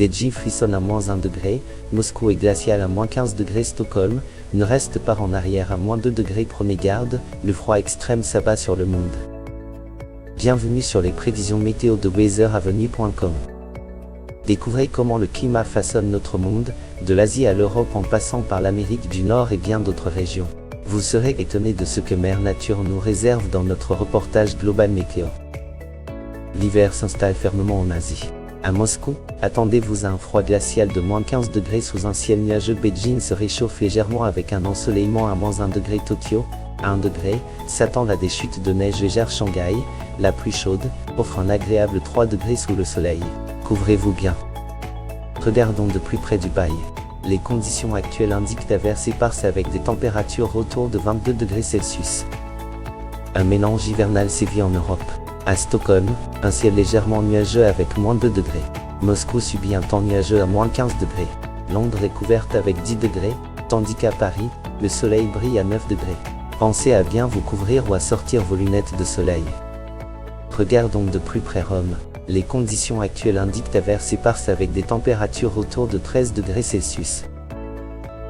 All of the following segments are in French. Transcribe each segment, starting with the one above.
Beijing frissonne à -1 degré, Moscou est glacial à -15 degrés, Stockholm ne reste pas en arrière à -2 degrés. Prenez garde, le froid extrême s'abat sur le monde. Bienvenue sur les prévisions météo de weatheravenue.com. Découvrez comment le climat façonne notre monde, de l'Asie à l'Europe en passant par l'Amérique du Nord et bien d'autres régions. Vous serez étonné de ce que Mère Nature nous réserve dans notre reportage Global Météo. L'hiver s'installe fermement en Asie. À Moscou, attendez-vous à un froid glacial de -15 degrés sous un ciel nuageux. Beijing se réchauffe légèrement avec un ensoleillement à -1 degré. Tokyo, à 1 degré, s'attend à des chutes de neige légère. Shanghai, la plus chaude, offre un agréable 3 degrés sous le soleil. Couvrez-vous bien. Regardons de plus près Dubaï. Les conditions actuelles indiquent averses éparses avec des températures autour de 22 degrés Celsius. Un mélange hivernal sévit en Europe. À Stockholm, un ciel légèrement nuageux avec -2 degrés. Moscou subit un temps nuageux à -15 degrés. Londres est couverte avec 10 degrés, tandis qu'à Paris, le soleil brille à 9 degrés. Pensez à bien vous couvrir ou à sortir vos lunettes de soleil. Regardons de plus près Rome. Les conditions actuelles indiquent averses éparses avec des températures autour de 13 degrés Celsius.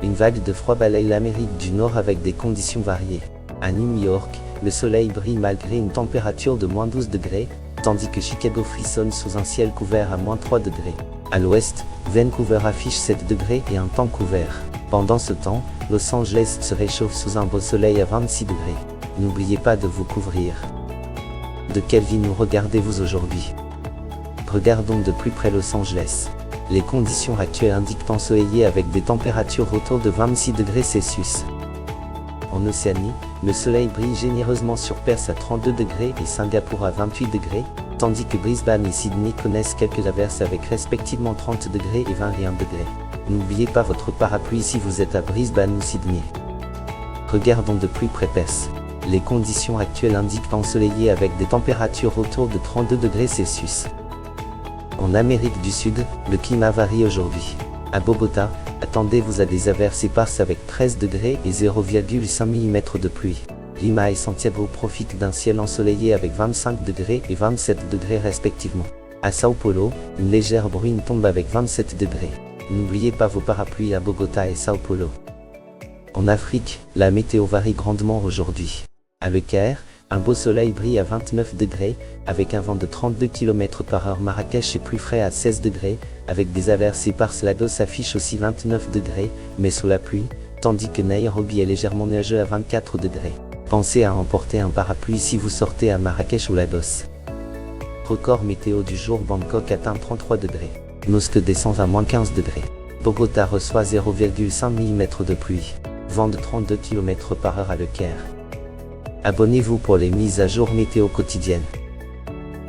Une vague de froid balaye l'Amérique du Nord avec des conditions variées. À New York, le soleil brille malgré une température de -12 degrés, tandis que Chicago frissonne sous un ciel couvert à -3 degrés. À l'ouest, Vancouver affiche 7 degrés et un temps couvert. Pendant ce temps, Los Angeles se réchauffe sous un beau soleil à 26 degrés. N'oubliez pas de vous couvrir. De quelle ville nous regardez-vous aujourd'hui? Regardons de plus près Los Angeles. Les conditions actuelles indiquent ensoleillé avec des températures autour de 26 degrés Celsius. En Océanie, le soleil brille généreusement sur Perth à 32 degrés et Singapour à 28 degrés, tandis que Brisbane et Sydney connaissent quelques averses avec respectivement 30 degrés et 21 degrés. N'oubliez pas votre parapluie si vous êtes à Brisbane ou Sydney. Regardons de plus près Perth. Les conditions actuelles indiquent ensoleillé avec des températures autour de 32 degrés Celsius. En Amérique du Sud, le climat varie aujourd'hui. À Bogota, attendez-vous à des averses éparses avec 13 degrés et 0,5 mm de pluie. Lima et Santiago profitent d'un ciel ensoleillé avec 25 degrés et 27 degrés respectivement. À Sao Paulo, une légère bruine tombe avec 27 degrés. N'oubliez pas vos parapluies à Bogota et Sao Paulo. En Afrique, la météo varie grandement aujourd'hui. À Le Caire, un beau soleil brille à 29 degrés, avec un vent de 32 km/h. Marrakech est plus frais à 16 degrés, avec des averses éparses. Lagos affiche aussi 29 degrés, mais sous la pluie, tandis que Nairobi est légèrement nuageux à 24 degrés. Pensez à emporter un parapluie si vous sortez à Marrakech ou Lagos. Record météo du jour: Bangkok atteint 33 degrés. Moscou descend à -15 degrés. Bogota reçoit 0,5 mm de pluie. Vent de 32 km/h à Le Caire. Abonnez-vous pour les mises à jour météo quotidiennes.